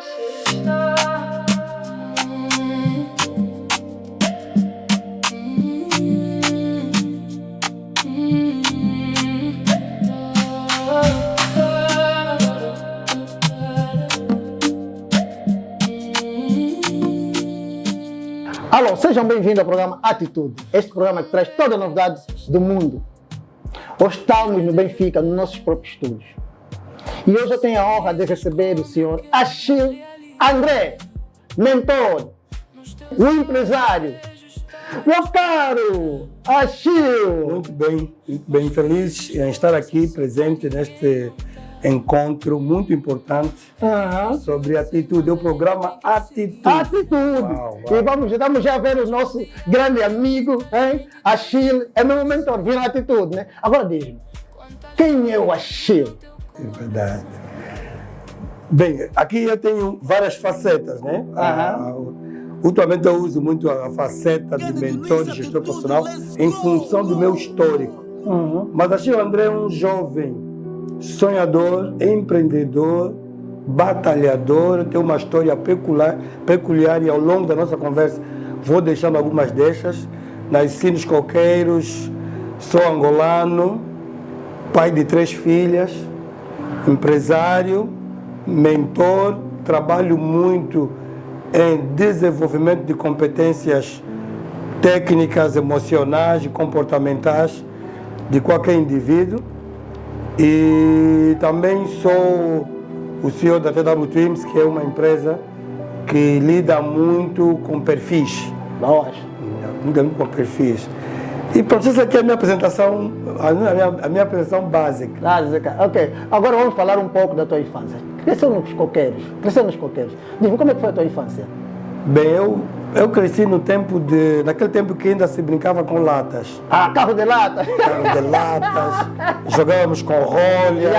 você está. Alô, sejam bem-vindos ao programa Atitude. Este programa que traz todas as novidades do mundo. Hoje estamos no Benfica, nos nossos próprios estúdios. E hoje eu tenho a honra de receber o senhor Achille André, mentor, o empresário. Meu caro Achille! Muito bem feliz em estar aqui presente neste encontro muito importante sobre atitude, o programa Atitude. Atitude! Uau. E vamos já ver o nosso grande amigo, hein? Achille, é meu mentor, vira Atitude, né? Agora diz-me, quem é o Achille? É verdade. Bem, aqui eu tenho várias facetas, né? Ultimamente eu uso muito a faceta de mentor de gestor profissional em função do meu histórico. Mas Achille André é um jovem sonhador, empreendedor, batalhador, tem uma história peculiar e ao longo da nossa conversa vou deixando algumas destas. Nasci nos Coqueiros, sou angolano, pai de 3 filhas, empresário, mentor, trabalho muito em desenvolvimento de competências técnicas, emocionais e comportamentais de qualquer indivíduo. E também sou o CEO da TW Teams, que é uma empresa que lida muito com perfis. Lida muito com perfis. E pronto, essa aqui é a minha apresentação, a minha apresentação básica. Ok, agora vamos falar um pouco da tua infância. Cresceu nos Coqueiros. Diz-me, como é que foi a tua infância? Bem, eu cresci naquele tempo que ainda se brincava com latas. Carro de lata! Carro de latas, jogávamos com rolha.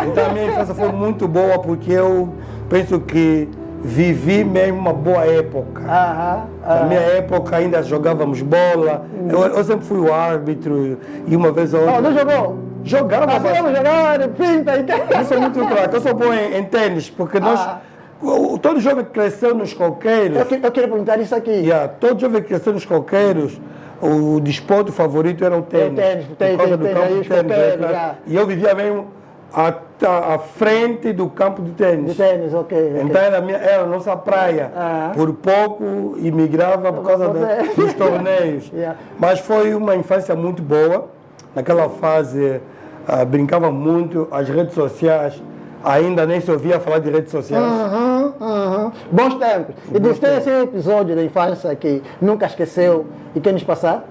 Então a minha infância foi muito boa porque eu penso que vivi mesmo uma boa época. Na minha época ainda jogávamos bola, eu sempre fui o árbitro e uma vez ou outra... Não jogou? Jogava. Vamos jogar, pinta e... Eu sou muito craque, eu sou bom em tênis, porque todo jovem que cresceu nos Coqueiros... Eu queria perguntar isso aqui. Todo jovem que cresceu nos Coqueiros, o desporto favorito era o tênis. Tem Coqueiros. E eu vivia mesmo à frente do campo de tênis. De tênis, ok. Então era a nossa praia. Por pouco imigrava por causa dos torneios. Mas foi uma infância muito boa. Naquela fase brincava muito, as redes sociais, ainda nem se ouvia falar de redes sociais. Bons tempos. E tem esse episódio da infância que nunca esqueceu e quer nos passar?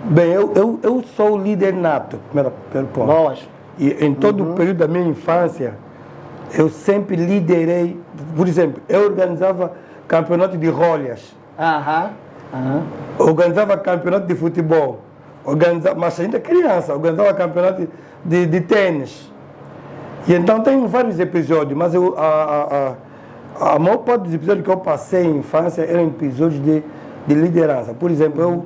Bem, eu sou o líder nato, primeiro ponto. Lógico. E em todo o período da minha infância, eu sempre liderei. Por exemplo, eu organizava campeonato de rolhas. Organizava campeonato de futebol. Mas ainda criança, organizava campeonato de tênis. E então tem vários episódios, mas a maior parte dos episódios que eu passei em infância eram episódios de liderança. Por exemplo,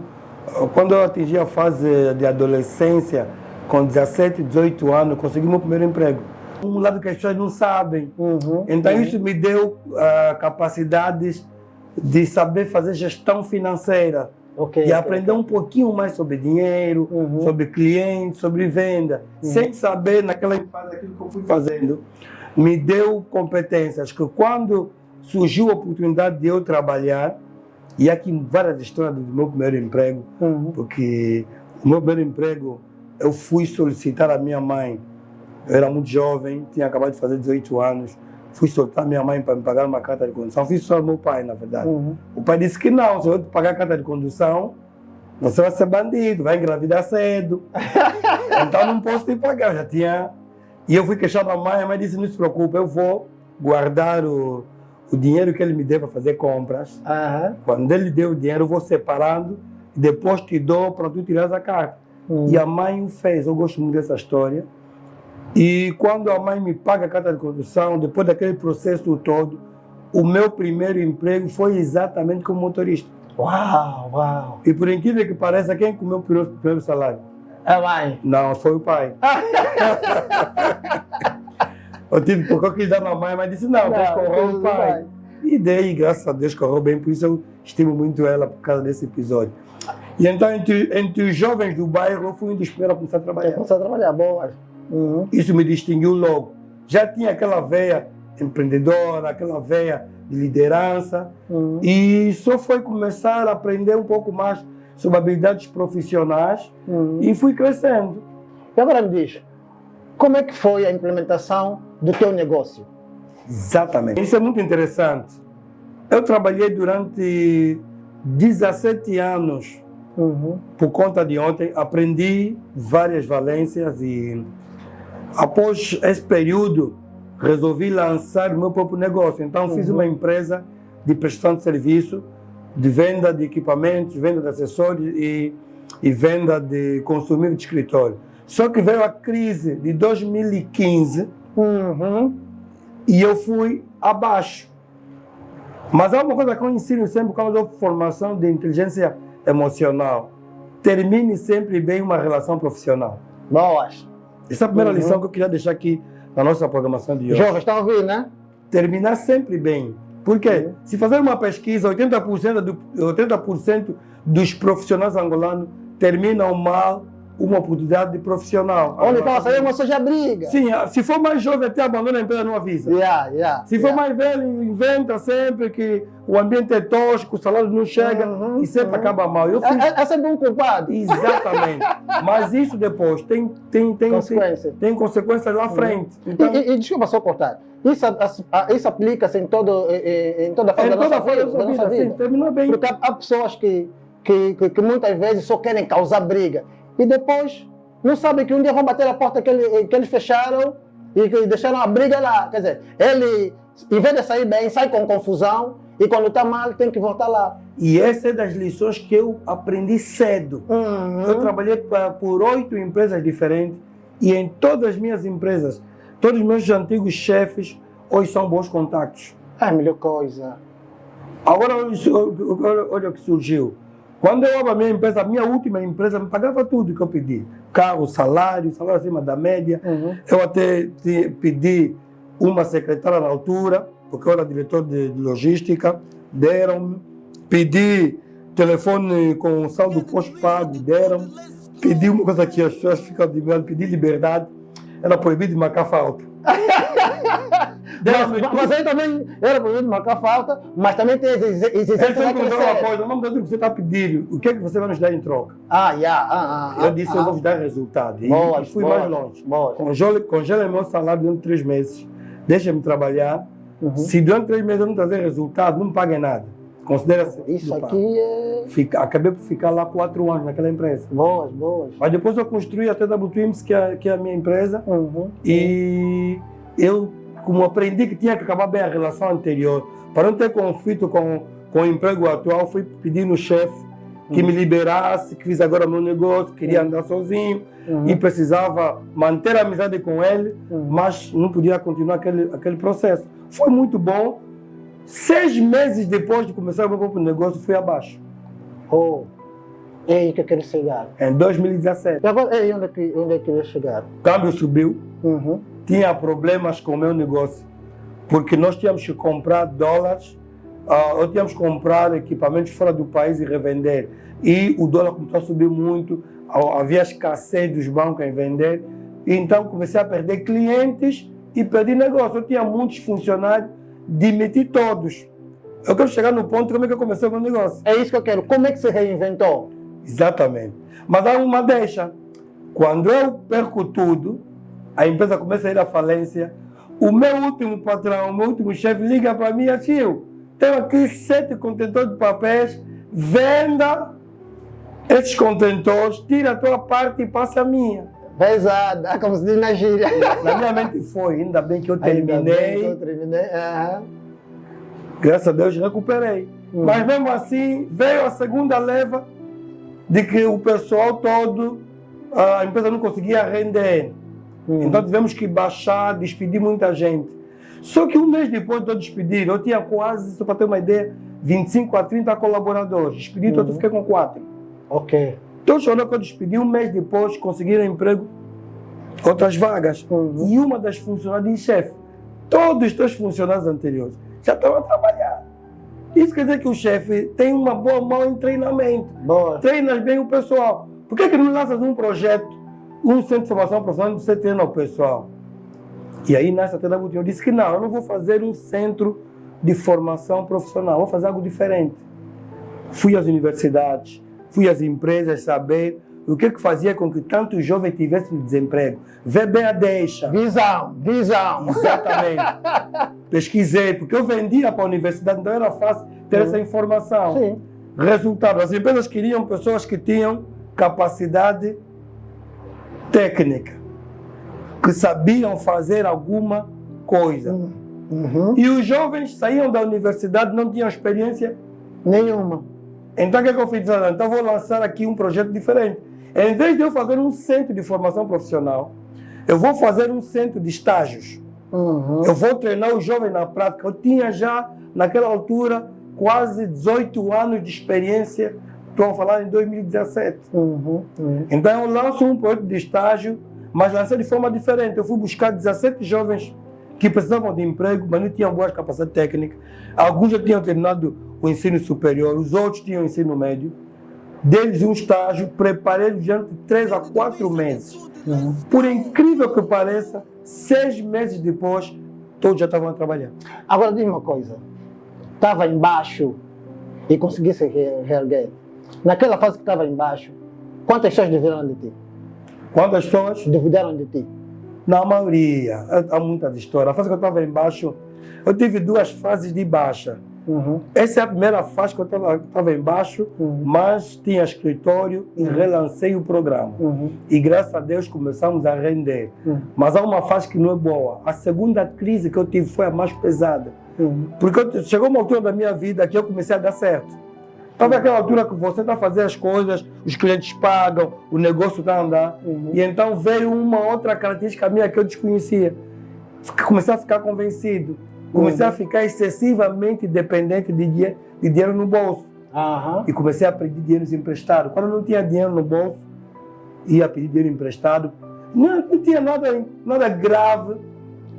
quando eu atingi a fase de adolescência, com 17, 18 anos, consegui meu primeiro emprego. Um lado que as pessoas não sabem. Então isso me deu capacidades de saber fazer gestão financeira. E aprender um pouquinho mais sobre dinheiro, sobre clientes, sobre venda. Sem saber, naquela infância, aquilo que eu fui fazendo, me deu competências que quando surgiu a oportunidade de eu trabalhar, e aqui várias histórias do meu primeiro emprego, porque o meu primeiro emprego, eu fui solicitar a minha mãe. Eu era muito jovem, tinha acabado de fazer 18 anos. Fui solicitar a minha mãe para me pagar uma carta de condução. Fiz só meu pai, na verdade. O pai disse que não, se eu te pagar a carta de condução, você vai ser bandido, vai engravidar cedo. Então não posso te pagar, eu já tinha... E eu fui queixar a mãe disse, não se preocupe, eu vou guardar o dinheiro que ele me deu para fazer compras. Quando ele deu o dinheiro, eu vou separando, e depois te dou para tu tirar a carta. E a mãe o fez, eu gosto muito dessa história. E quando a mãe me paga a carta de condução, depois daquele processo todo, o meu primeiro emprego foi exatamente como motorista. Uau! E por incrível que pareça, quem comeu o primeiro salário? A mãe? Não, foi o pai. Eu tive porque eu quis dar na mãe, mas disse não, tens que honrar o pai. vai. E daí, graças a Deus, correu bem, por isso eu estimo muito ela por causa desse episódio. E então, entre os jovens do bairro, eu fui um dos primeiros a começar a trabalhar. Começou a trabalhar, boa. Isso me distinguiu logo. Já tinha aquela veia empreendedora, aquela veia de liderança, e só foi começar a aprender um pouco mais sobre habilidades profissionais e fui crescendo. E agora me diz, como é que foi a implementação do teu negócio? Exatamente. Isso é muito interessante. Eu trabalhei durante 17 anos por conta de ontem, aprendi várias valências e após esse período resolvi lançar o meu próprio negócio. Então fiz uma empresa de prestação de serviço, de venda de equipamentos, venda de acessórios e venda de consumível de escritório. Só que veio a crise de 2015 e eu fui abaixo. Mas há uma coisa que eu ensino sempre quando eu dou formação de inteligência emocional. Termine sempre bem uma relação profissional. Boas. Essa é a primeira lição que eu queria deixar aqui na nossa programação de hoje. Jovens, estão ouvindo, né? Terminar sempre bem. Porque se fazer uma pesquisa, 80% dos profissionais angolanos terminam mal uma oportunidade de profissional. Onde estava saindo, você já briga. Sim, se for mais jovem, até abandona a empresa, não avisa. Se for mais velho, inventa sempre que o ambiente é tosco, o salário não chega e sempre acaba mal. É sempre um culpado. Exatamente. Mas isso depois tem consequências lá à frente. Então, E desculpa só cortar. Isso aplica-se em toda a fase da nossa vida. Sim, terminou bem. Porque há pessoas que muitas vezes só querem causar briga. E depois não sabem que um dia vão bater a porta que eles fecharam e que deixaram a briga lá. Quer dizer, ele, em vez de sair bem, sai com confusão e quando está mal tem que voltar lá. E essa é das lições que eu aprendi cedo. Eu trabalhei por 8 empresas diferentes e em todas as minhas empresas, todos os meus antigos chefes hoje são bons contatos. É a melhor coisa. Agora, olha o que surgiu. Quando eu abri a minha empresa, a minha última empresa me pagava tudo que eu pedi. Carro, salário acima da média. Eu até pedi uma secretária na altura, porque eu era diretor de logística, deram-me. Pedi telefone com saldo pós-pago, deram-me. Pedi uma coisa que as pessoas ficam de medo, pedi liberdade. Era proibido de marcar falta. Mas aí também era proibido de marcar falta, mas também tem exigência para crescer. Vamos dar o que você está pedindo. O que é que você vai nos dar em troca? Eu disse, eu vou vos dar resultado. E fui mais longe. Congela meu salário durante 3 meses. Deixa-me trabalhar. Se durante 3 meses eu não trazer resultado, não me paguem nada. Considera-se. Isso aqui é... Acabei por ficar lá 4 anos naquela empresa. Boas. Mas depois eu construí até a W Twins, que é a minha empresa. E eu, como aprendi que tinha que acabar bem a relação anterior, para não ter conflito com o emprego atual, fui pedir no chefe que me liberasse, que fiz agora meu negócio, queria andar sozinho e precisava manter a amizade com ele, mas não podia continuar aquele processo. Foi muito bom. 6 meses depois de começar o meu próprio negócio, fui abaixo. É aí que eu quero chegar. Em 2017. E agora, onde é que eu quero chegar? O câmbio subiu. Tinha problemas com o meu negócio, porque nós tínhamos que comprar dólares, ou tínhamos que comprar equipamentos fora do país e revender. E o dólar começou a subir muito, havia escassez dos bancos em vender. E então comecei a perder clientes e perdi negócio. Eu tinha muitos funcionários, demiti todos. Eu quero chegar no ponto como é que eu comecei o meu negócio. É isso que eu quero. Como é que você reinventou? Exatamente. Mas há uma deixa. Quando eu perco tudo, a empresa começa a ir à falência, o meu último patrão, o meu último chefe liga para mim e diz: tio, tenho aqui 7 contentores de papéis, venda esses contentores, tira a tua parte e passa a minha. Pesada, como se diz na gíria. Na minha mente foi, ainda bem que eu terminei. Graças a Deus recuperei. Mas mesmo assim, veio a segunda leva de que o pessoal todo, a empresa não conseguia render. Então tivemos que baixar, despedir muita gente. Só que 1 mês depois de eu despedir, eu tinha quase, só para ter uma ideia, 25 a 30 colaboradores. Despedi, eu fiquei com 4. Ok. Então, quando eu despedi, 1 mês depois, conseguiram emprego outras vagas. E uma das funcionárias diz, chefe, todos os teus funcionários anteriores já estão a trabalhar. Isso quer dizer que o chefe tem uma boa mão em treinamento. Boa. Treinas bem o pessoal. Por que não lanças um projeto, um centro de formação profissional onde você treina o pessoal? E aí, nessa TWT, eu disse que não, eu não vou fazer um centro de formação profissional, vou fazer algo diferente. Fui às universidades, fui às empresas saber o que fazia com que tantos jovens tivessem desemprego. Vê bem a deixa. Visão. Exatamente. Pesquisei, porque eu vendia para a universidade, então era fácil ter essa informação. Sim. Resultado, as empresas queriam pessoas que tinham capacidade técnica, que sabiam fazer alguma coisa. E os jovens saíam da universidade, não tinham experiência Nenhuma. Então o que eu fiz? Então vou lançar aqui um projeto diferente. Em vez de eu fazer um centro de formação profissional, eu vou fazer um centro de estágios. Eu vou treinar os jovens na prática. Eu tinha já, naquela altura, quase 18 anos de experiência. Estou a falar em 2017. Então eu lanço um projeto de estágio, mas lancei de forma diferente. Eu fui buscar 17 jovens que precisavam de emprego, mas não tinham boa capacidade técnica. Alguns já tinham terminado o ensino superior, os outros tinham o ensino médio. Deles um estágio, preparei durante 3 a 4 meses. Por incrível que pareça, 6 meses depois, todos já estavam a trabalhar. Agora diz uma coisa. Estava embaixo e consegui se reerguer. Naquela fase que estava embaixo, quantas pessoas duvidaram de ti? Quantas pessoas? Duvidaram de ti? Na maioria. Há muitas histórias. A fase que eu estava embaixo, eu tive 2 fases de baixa. Essa é a primeira fase que eu estava embaixo, mas tinha escritório e relancei o programa. E graças a Deus começamos a render. Mas há uma fase que não é boa. A segunda crise que eu tive foi a mais pesada. Porque chegou uma altura da minha vida que eu comecei a dar certo. Estava aquela altura que você está a fazer as coisas, os clientes pagam, o negócio está a andar. E então veio uma outra característica minha que eu desconhecia. Comecei a ficar convencido. Comecei a ficar excessivamente dependente de dinheiro no bolso. E comecei a pedir dinheiro emprestado. Quando eu não tinha dinheiro no bolso, ia pedir dinheiro emprestado. Não tinha nada grave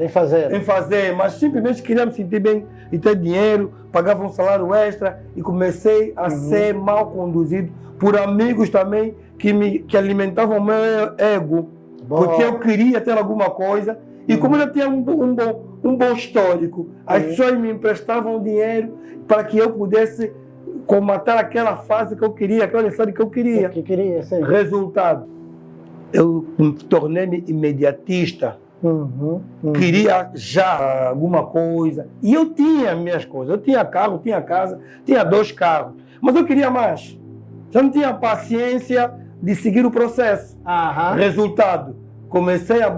em fazer, mas simplesmente queria me sentir bem e ter dinheiro, pagava um salário extra e comecei a ser mal conduzido por amigos também que alimentavam o meu ego. Porque eu queria ter alguma coisa e como eu tinha um bom histórico, as pessoas me emprestavam dinheiro para que eu pudesse comatar aquela fase que eu queria, aquela necessidade que eu queria. Sim. Resultado, eu me tornei imediatista. Queria já alguma coisa. E eu tinha minhas coisas. Eu tinha carro, tinha casa, tinha 2 carros. Mas eu queria mais. Já não tinha paciência de seguir o processo. Resultado, comecei a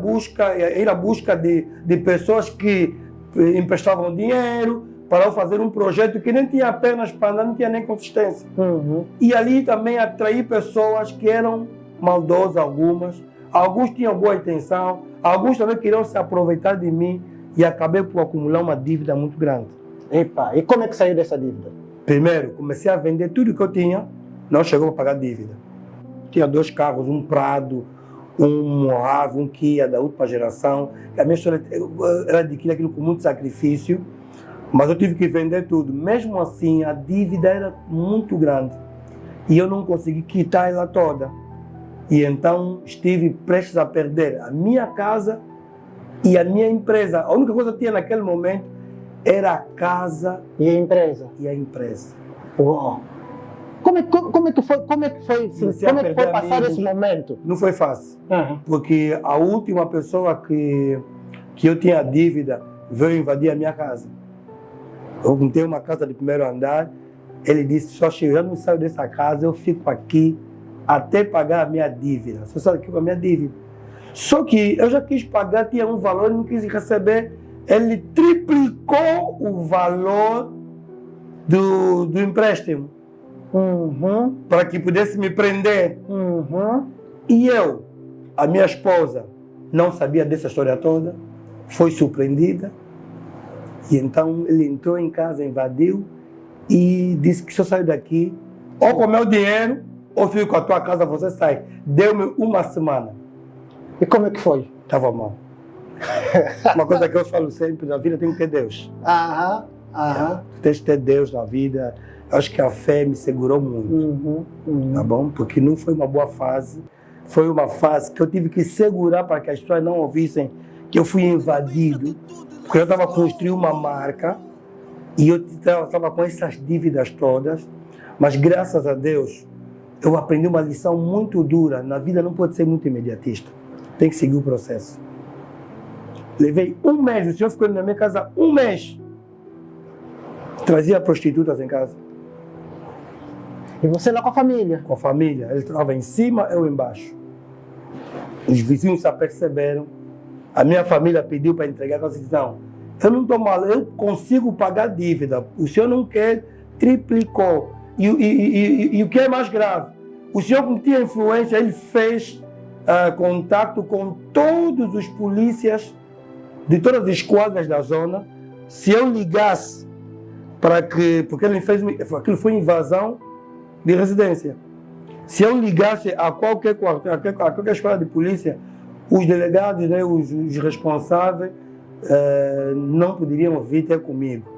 ir à busca de pessoas que emprestavam dinheiro para eu fazer um projeto que nem tinha pernas para andar, não tinha nem consistência. E ali também atraí pessoas que eram maldosas, alguns tinham boa intenção, alguns também queriam se aproveitar de mim e acabei por acumular uma dívida muito grande. Epa, e como é que saiu dessa dívida? Primeiro, comecei a vender tudo que eu tinha, não chegou a pagar dívida. Tinha 2 carros, um Prado, um Mojave, um Kia da última geração. A minha história era adquirir aquilo com muito sacrifício, mas eu tive que vender tudo. Mesmo assim, a dívida era muito grande e eu não consegui quitar ela toda. E então estive prestes a perder a minha casa e a minha empresa. A única coisa que eu tinha naquele momento era a casa e a empresa. Uau. Como é que foi passar esse momento? Não foi fácil, porque a última pessoa que eu tinha dívida veio invadir a minha casa. Eu montei uma casa de primeiro andar, ele disse, só chego, eu não saio dessa casa, eu fico aqui até pagar a minha dívida. Só saio aqui com a minha dívida. Só que eu já quis pagar, tinha um valor, não quis receber, ele triplicou o valor do empréstimo. Para que pudesse me prender. E eu, a minha esposa, não sabia dessa história toda, foi surpreendida. E então ele entrou em casa, invadiu e disse que se eu sair daqui, ou com o meu dinheiro, ou fico com a tua casa, você sai. Deu-me uma semana. E como é que foi? estava mal. Uma coisa que eu falo sempre, na vida tem que ter Deus. Tem que ter Deus na vida. Eu acho que a fé me segurou muito, tá bom? Porque não foi uma boa fase. Foi uma fase que eu tive que segurar para que as pessoas não ouvissem que eu fui invadido, porque eu estava construindo uma marca e eu estava com essas dívidas todas, mas graças a Deus eu aprendi uma lição muito dura. Na vida não pode ser muito imediatista, tem que seguir o processo. Levei 1 mês, o senhor ficou na minha casa 1 mês, trazia prostitutas em casa. E você lá com a família? Com a família, ele estava em cima, eu embaixo. Os vizinhos se aperceberam. A minha família pediu para entregar a casa e disse, não, eu não estou mal, eu consigo pagar a dívida. O senhor não quer, triplicou. E o que é mais grave, o senhor que tinha influência, ele fez contato com todos os polícias de todas as esquadras da zona. Se eu ligasse para que, porque ele fez, aquilo foi invasão de residência. Se eu ligasse a qualquer escola de polícia, os delegados, né, os responsáveis, não poderiam vir ter comigo.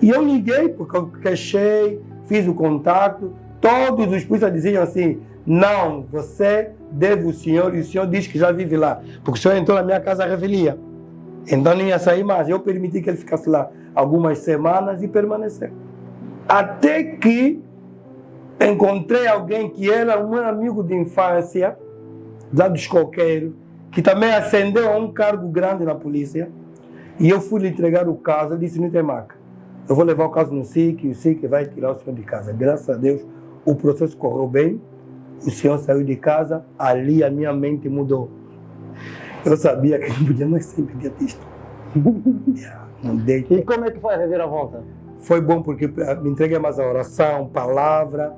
E eu liguei, porque eu queixei, fiz o contato, todos os polícias diziam assim, não, você deve o senhor, e o senhor diz que já vive lá, porque o senhor entrou na minha casa à revelia. Então não ia sair mais. Eu permiti que ele ficasse lá algumas semanas e permaneceu. Até que encontrei alguém que era um amigo de infância, lá dos coqueiros, que também ascendeu a um cargo grande na polícia, e eu fui lhe entregar o caso. Ele disse, não tem maca, eu vou levar o caso no SIC, e o SIC vai tirar o senhor de casa. Graças a Deus, o processo correu bem, o senhor saiu de casa, ali a minha mente mudou. Eu sabia que não podia mais ser imediatista. E como é que foi a reviravolta? Foi bom porque me entreguei mais a oração, palavra,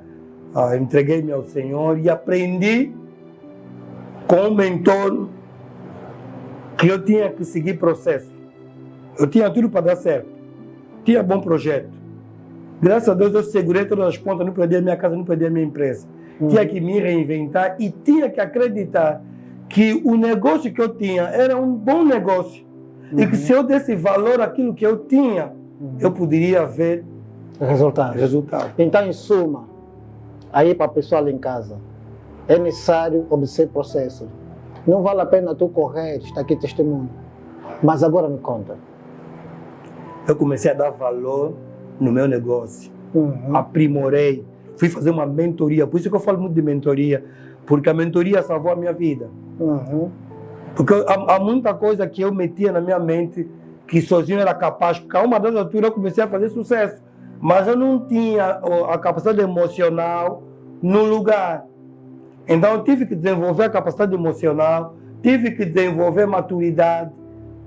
entreguei-me ao Senhor e aprendi com um mentor que eu tinha que seguir processo. Eu tinha tudo para dar certo. Tinha bom projeto. Graças a Deus eu segurei todas as pontas, não perdi a minha casa, não perdi a minha empresa. Tinha que me reinventar e tinha que acreditar que o negócio que eu tinha era um bom negócio. E que se eu desse valor àquilo que eu tinha, eu poderia ver resultado. Então, em suma, aí para a pessoa lá em casa, é necessário obter processo. Não vale a pena tu correr, está aqui testemunho. Mas agora me conta. Eu comecei a dar valor no meu negócio. Aprimorei. Fui fazer uma mentoria. Por isso que eu falo muito de mentoria. Porque a mentoria salvou a minha vida. Porque há muita coisa que eu metia na minha mente que sozinho era capaz. Porque a uma das alturas eu comecei a fazer sucesso. Mas eu não tinha a capacidade emocional no lugar. Então eu tive que desenvolver a capacidade emocional, tive que desenvolver maturidade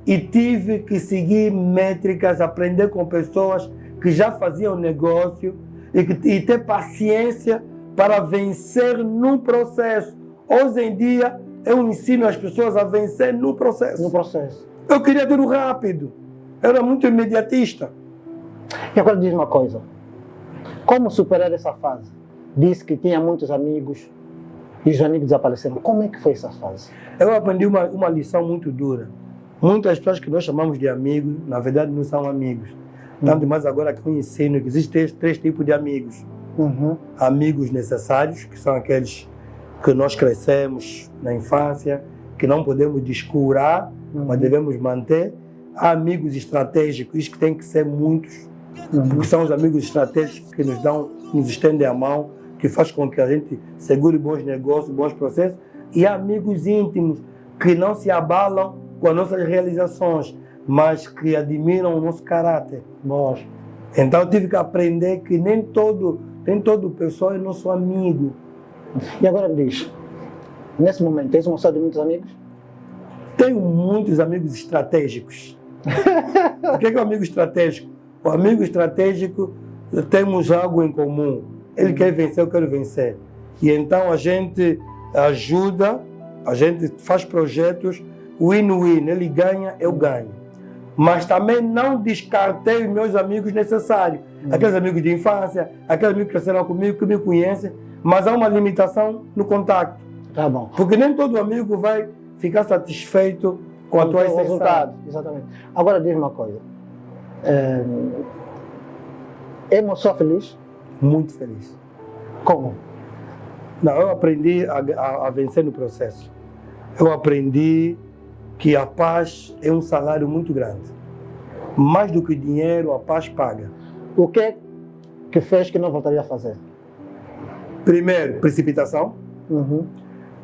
e tive que seguir métricas, aprender com pessoas que já faziam negócio e ter paciência para vencer no processo. Hoje em dia eu ensino as pessoas a vencer no processo. Eu queria tudo rápido, eu era muito imediatista. E agora diz uma coisa, como superar essa fase? Disse que tinha muitos amigos e os amigos desapareceram. Como é que foi essa fase? Eu aprendi uma lição muito dura. Muitas pessoas que nós chamamos de amigos, na verdade não são amigos. Tanto mais agora que eu ensino que existem três tipos de amigos. Amigos necessários, que são aqueles que nós crescemos na infância, que não podemos descurar, mas devemos manter. Há amigos estratégicos, que têm que ser muitos, porque são os amigos estratégicos que nos estendem a mão, que faz com que a gente segure bons negócios, bons processos. E há amigos íntimos, que não se abalam com as nossas realizações, mas que admiram o nosso caráter. Então eu tive que aprender que nem todo pessoa é nosso amigo. E agora me diz, nesse momento, tens mostrado muitos amigos? Tenho muitos amigos estratégicos. O que é um amigo estratégico? O amigo estratégico, temos algo em comum. Ele quer vencer, eu quero vencer. E então a gente ajuda, a gente faz projetos win-win. Ele ganha, eu ganho. Mas também não descartei os meus amigos necessários. Aqueles amigos de infância, aqueles amigos que cresceram comigo, que me conhecem. Mas há uma limitação no contato. Tá bom. Porque nem todo amigo vai ficar satisfeito com a Com tua o exceção. resultado. Exatamente. Agora diz uma coisa. É uma pessoa feliz? Muito feliz. Como? Não, eu aprendi a vencer no processo. Eu aprendi que a paz é um salário muito grande. Mais do que dinheiro, a paz paga. O que é que fez que não voltaria a fazer? Primeiro, precipitação. Uhum.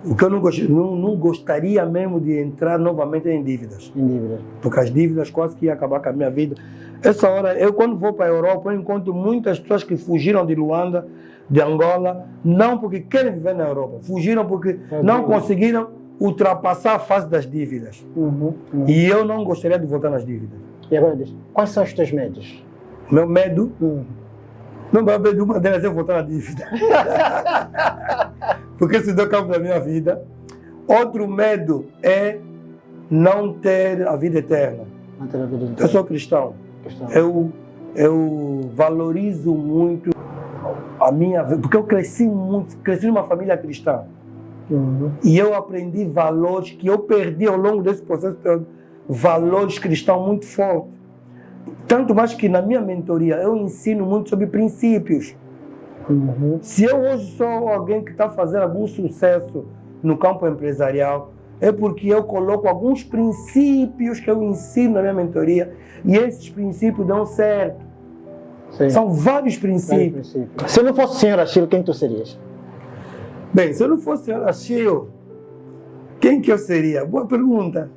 O que eu não gostaria mesmo de entrar novamente em dívidas. Em dívidas. Porque as dívidas quase que iam acabar com a minha vida. Essa hora, eu quando vou para a Europa, eu encontro muitas pessoas que fugiram de Luanda, de Angola, não porque querem viver na Europa, fugiram porque não conseguiram ultrapassar a fase das dívidas. Uhum. E eu não gostaria de voltar nas dívidas. E agora diz, quais são os teus medos? Meu medo, meu maior medo, uma delas é voltar na dívida. Porque isso deu cabo da minha vida. Outro medo é não ter a vida eterna. Não ter a vida inteira. Eu sou cristão. Eu valorizo muito a minha vida, porque eu cresci numa família cristã. Uhum. E eu aprendi valores que eu perdi ao longo desse processo todo, valores cristãos muito fortes. Tanto mais que na minha mentoria eu ensino muito sobre princípios. Uhum. Se eu hoje sou alguém que está fazendo algum sucesso no campo empresarial, é porque eu coloco alguns princípios que eu ensino na minha mentoria e esses princípios dão certo. Sim. São vários princípios. Se não fosse o senhor Achille, quem tu serias? Bem, se eu não fosse senhor Achille, quem que eu seria? Boa pergunta.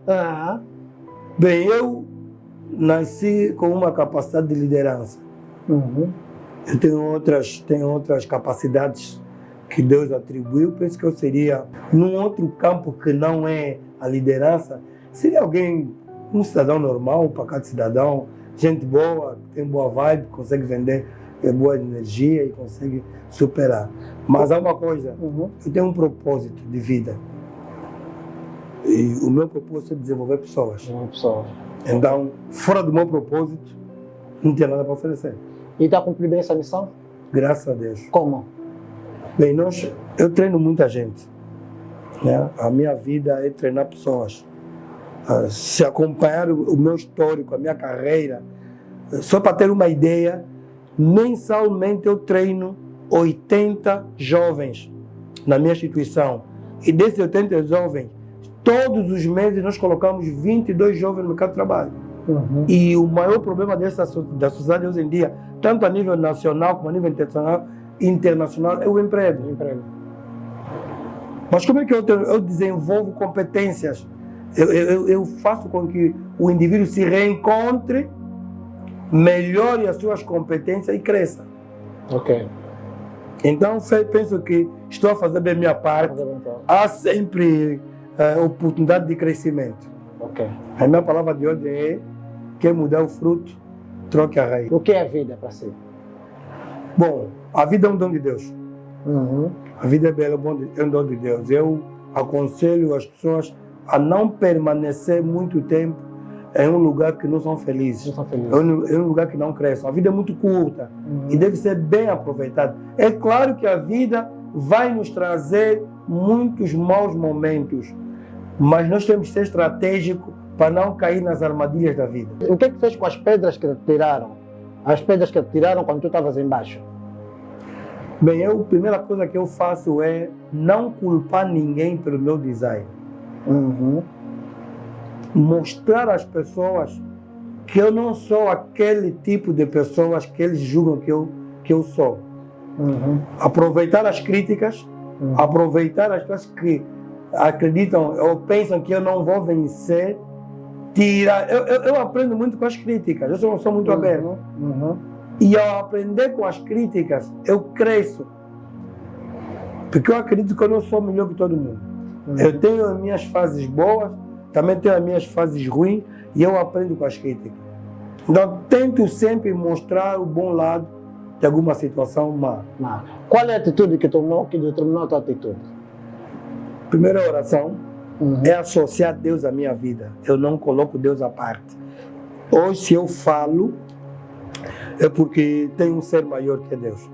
Bem, eu nasci com uma capacidade de liderança. Uhum. Eu tenho outras capacidades que Deus atribuiu. Penso que eu seria, num outro campo que não é a liderança, seria alguém, um cidadão normal, um pacato cidadão, gente boa, tem boa vibe, consegue vender boa energia e consegue superar. Mas há uma coisa, eu tenho um propósito de vida. E o meu propósito é desenvolver pessoas. Então, fora do meu propósito, não tinha nada para oferecer. E está a cumprir bem essa missão? Graças a Deus. Como? Bem, eu treino muita gente. Né? A minha vida é treinar pessoas. Se acompanhar o meu histórico, a minha carreira, só para ter uma ideia, mensalmente eu treino 80 jovens na minha instituição. E desses 80 jovens, todos os meses nós colocamos 22 jovens no mercado de trabalho. Uhum. E o maior problema da sociedade hoje em dia, tanto a nível nacional como a nível internacional, é o emprego. Mas como é que eu desenvolvo competências? Eu faço com que o indivíduo se reencontre, melhore as suas competências e cresça. Ok. Então, penso que estou a fazer bem a minha parte. Há sempre oportunidade de crescimento. Ok. A minha palavra de hoje é: quer mudar o fruto, troque a raiz. O que é a vida para si? Bom, a vida é um dom de Deus. Uhum. A vida é bela, é um dom de Deus. Eu aconselho as pessoas a não permanecer muito tempo em um lugar que não são felizes. Não são felizes. É um lugar que não crescem. A vida é muito curta e deve ser bem aproveitada. É claro que a vida vai nos trazer muitos maus momentos, mas nós temos que ser estratégicos para não cair nas armadilhas da vida. O que é que fez com as pedras que te tiraram? As pedras que te tiraram quando tu estavas embaixo? Bem, a primeira coisa que eu faço é não culpar ninguém pelo meu design. Uhum. Mostrar às pessoas que eu não sou aquele tipo de pessoas que eles julgam que eu sou. Uhum. Aproveitar as críticas, aproveitar as pessoas que acreditam ou pensam que eu não vou vencer, tirar. Eu aprendo muito com as críticas, eu sou uma pessoa muito aberta. E ao aprender com as críticas, eu cresço. Porque eu acredito que eu não sou melhor que todo mundo. Eu tenho as minhas fases boas, também tenho as minhas fases ruins, e eu aprendo com as críticas. Então, tento sempre mostrar o bom lado de alguma situação má. Qual é a atitude que determinou a tua atitude? Primeira oração é associar Deus à minha vida. Eu não coloco Deus à parte. Hoje, se eu falo, é porque tem um ser maior que Deus.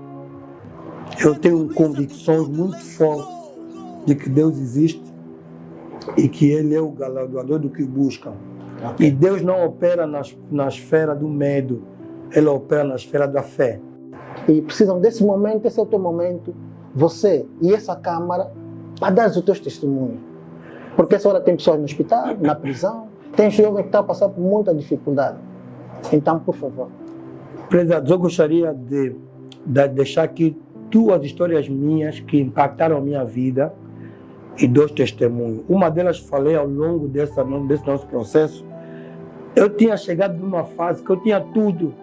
Eu tenho convicções muito fortes de que Deus existe e que Ele é o galardoador do que buscam. Ok. E Deus não opera na esfera do medo, Ele opera na esfera da fé. E precisam desse momento, esse é o teu momento, você e essa Câmara, para dar os teus testemunhos. Porque essa hora tem pessoas no hospital, na prisão, tem jovens que estão a passar por muita dificuldade. Então, por favor. Prezados, eu gostaria de deixar aqui 2 histórias minhas que impactaram a minha vida e 2 testemunhos. Uma delas falei ao longo desse nosso processo. Eu tinha chegado numa fase que eu tinha tudo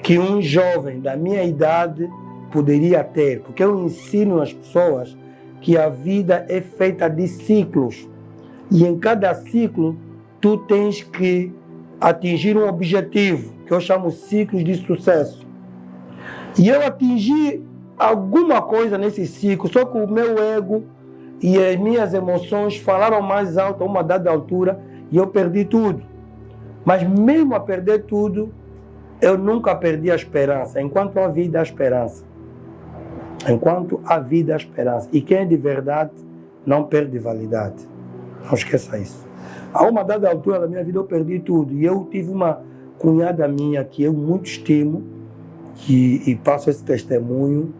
que um jovem da minha idade poderia ter, porque eu ensino às pessoas que a vida é feita de ciclos e em cada ciclo tu tens que atingir um objetivo, que eu chamo ciclos de sucesso. E eu atingi alguma coisa nesse ciclo, só que o meu ego e as minhas emoções falaram mais alto a uma dada altura e eu perdi tudo. Mas mesmo a perder tudo, eu nunca perdi a esperança. Enquanto há vida, há esperança. Enquanto há vida, há esperança. E quem é de verdade não perde validade. Não esqueça isso. A uma dada altura da minha vida eu perdi tudo. E eu tive uma cunhada minha que eu muito estimo e passo esse testemunho.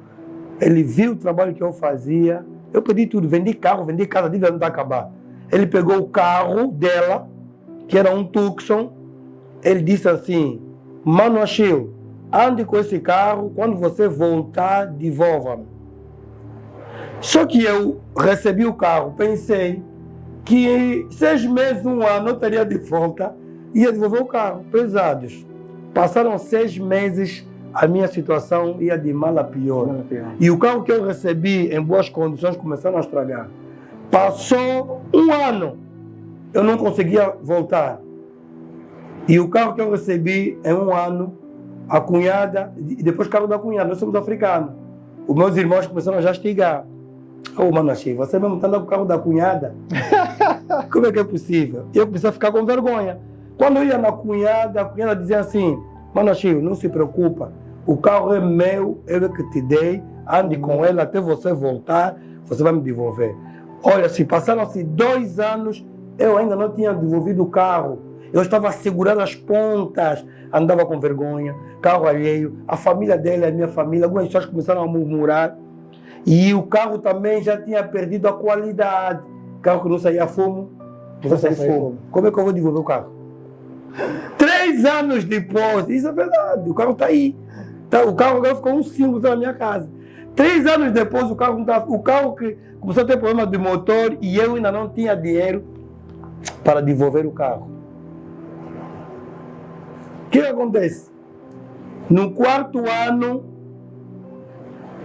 Ele viu o trabalho que eu fazia. Eu perdi tudo. Vendi carro, vendi casa, a dívida não está acabar. Ele pegou o carro dela, que era um Tucson. Ele disse assim: Mano Achille, ande com esse carro, quando você voltar, devolva-me. Só que eu recebi o carro, pensei que em 6 meses, 1 ano, eu teria de volta e ia devolver o carro. Pesados. Passaram 6 meses, a minha situação ia de mal a pior. E o carro que eu recebi em boas condições começaram a estragar. Passou 1 ano, eu não conseguia voltar. E o carro que eu recebi em 1 ano, a cunhada, e depois o carro da cunhada, nós somos africanos. Os meus irmãos começaram a jastigar. Ô, Mano Achille, você mesmo está andando com o carro da cunhada? Como é que é possível? Eu precisava ficar com vergonha. Quando eu ia na cunhada, a cunhada dizia assim: Mano Achille, não se preocupa, o carro é meu, eu é que te dei, ande com ele até você voltar, você vai me devolver. Olha, se passaram-se 2 anos, eu ainda não tinha devolvido o carro. Eu estava segurando as pontas, andava com vergonha, carro alheio, a família dele, a minha família, algumas pessoas começaram a murmurar. E o carro também já tinha perdido a qualidade. Carro que não saía fumo, não saía fumo. Como é que eu vou devolver o carro? 3 anos depois, isso é verdade, o carro está aí. O carro agora ficou um símbolo na minha casa. 3 anos depois, o carro que começou a ter problema de motor e eu ainda não tinha dinheiro para devolver o carro. O que acontece? No 4º ano,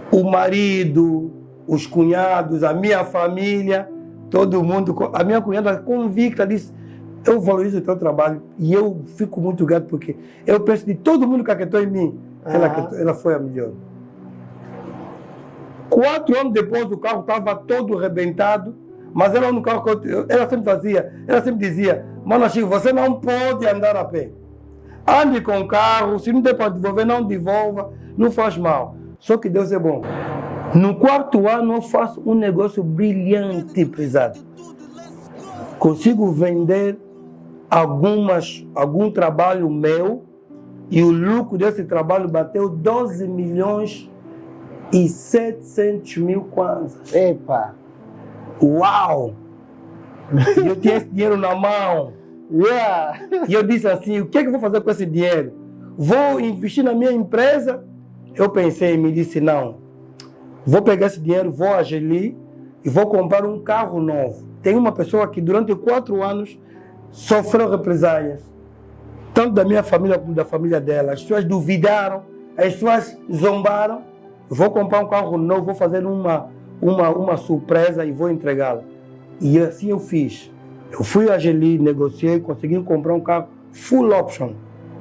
o marido, os cunhados, a minha família, todo mundo, a minha cunhada convicta disse: eu valorizo o teu trabalho e eu fico muito grato porque eu penso de todo mundo que acreditou em mim, ela foi a melhor. 4 anos depois o carro estava todo arrebentado, mas era um carro que ela sempre dizia: Mano Achille, você não pode andar a pé. Ande com o carro, se não der para devolver, não devolva, não faz mal. Só que Deus é bom. No 4º ano eu faço um negócio brilhante, prezado. Consigo vender algum trabalho meu e o lucro desse trabalho bateu 12 milhões e 700 mil kwanzas. Epa! Uau! E eu tinha esse dinheiro na mão. Yeah. E eu disse assim: o que é que eu vou fazer com esse dinheiro? Vou investir na minha empresa? Eu pensei e me disse: não, vou pegar esse dinheiro, vou a Geli e vou comprar um carro novo. Tem uma pessoa que durante 4 anos sofreu represálias, tanto da minha família como da família dela. As pessoas duvidaram, as pessoas zombaram. Vou comprar um carro novo, vou fazer uma surpresa e vou entregá-lo. E assim eu fiz. Eu fui a Geli, negociei, consegui comprar um carro full option.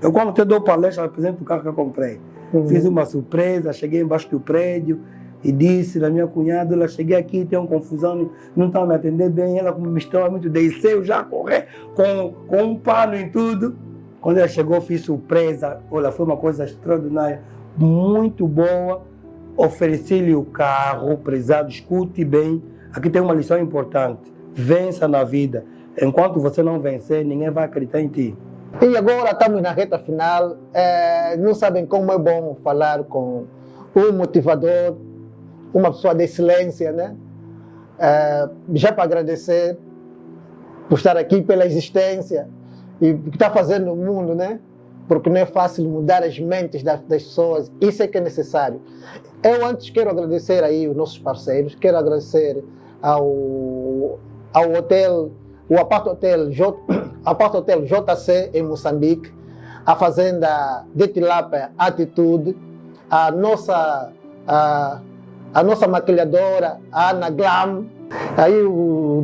Eu, quando te dou palestra, apresento o carro que eu comprei. Fiz uma surpresa, cheguei embaixo do prédio e disse na minha cunhada: ela, cheguei aqui, tem uma confusão, não está me atendendo bem. Ela, como me estava muito, desceu já correr com um pano e tudo. Quando ela chegou, fiz surpresa. Olha, foi uma coisa extraordinária, muito boa. Ofereci-lhe o carro, prezado, escute bem. Aqui tem uma lição importante. vença na vida. Enquanto você não vencer, ninguém vai acreditar em ti. E agora estamos na reta final. Não sabem como é bom falar com um motivador, uma pessoa de excelência, né? Já para agradecer por estar aqui, pela existência e o que está fazendo no mundo, né? Porque não é fácil mudar as mentes das pessoas, isso é que é necessário. Eu antes quero agradecer aí os nossos parceiros, quero agradecer ao hotel, o Apart Hotel JC em Moçambique, a fazenda de Tilápia Atitude, a nossa maquilhadora, a Ana Glam, aí o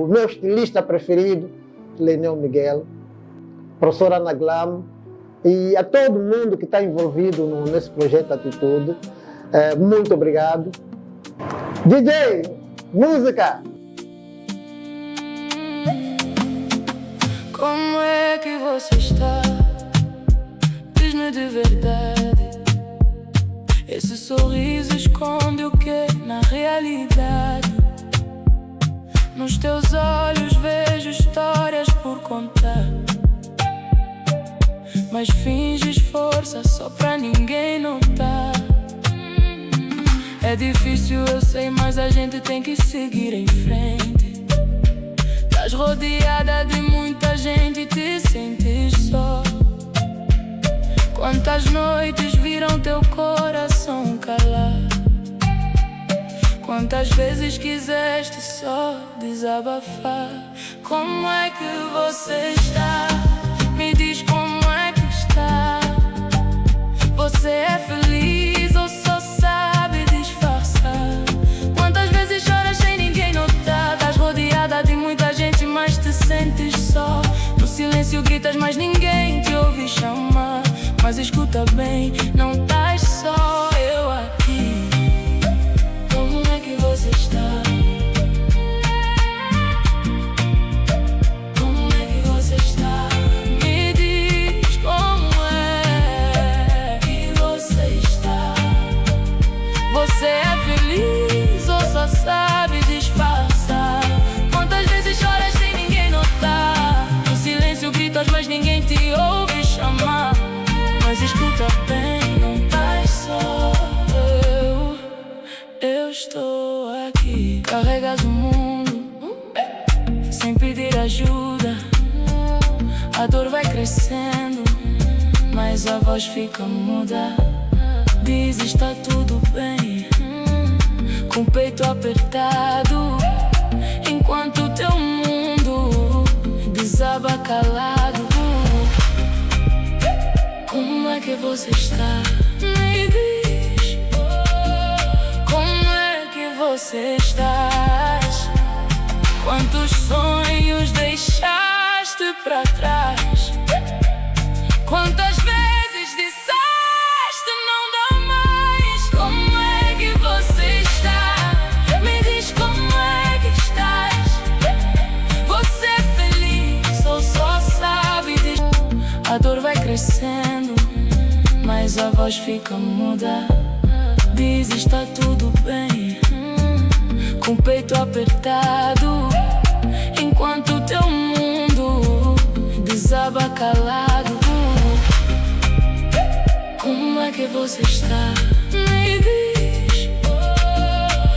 meu estilista preferido, Lenel Miguel, professora Ana Glam, e a todo mundo que está envolvido nesse projeto Atitude, muito obrigado. DJ, música! Como é que você está? Diz-me de verdade. Esse sorriso esconde o que na realidade? Nos teus olhos vejo histórias por contar, mas finges força só pra ninguém notar. É difícil, eu sei, mas a gente tem que seguir em frente. Estás rodeada de muita gente e te sentes só. Quantas noites viram teu coração calar? Quantas vezes quiseste só desabafar? Como é que você está? Me diz como é que está. Você é feliz ou só sabe disfarçar? Quantas vezes choras sem ninguém notar? Estás rodeada de muita gente, mas te sentes só. No silêncio gritas, mas ninguém te ouve chamar. Mas escuta bem, não estás só, eu aqui. Como é que você está? Como é que você está? Me diz como é que você está. Você é feliz ou só sabe disfarçar? Quantas vezes choras sem ninguém notar? No silêncio gritas, mas ninguém te ouve chamar. Mas escuta bem, não estás só. Eu estou aqui. Carregas o mundo sem pedir ajuda. A dor vai crescendo, mas a voz fica muda. Diz está tudo bem, com o peito apertado, enquanto teu mundo desaba calado. Como é que você está? Me diz. Como é que você estás? Quantos sonhos deixaste pra trás? Quantas vezes disseste não dá mais? Como é que você está? Me diz como é que estás? Você é feliz ou só sabe dizer? A dor vai crescendo, mas a voz fica muda. Diz está tudo bem, com o peito apertado, enquanto teu mundo desaba calado. Como é que você está? Me diz.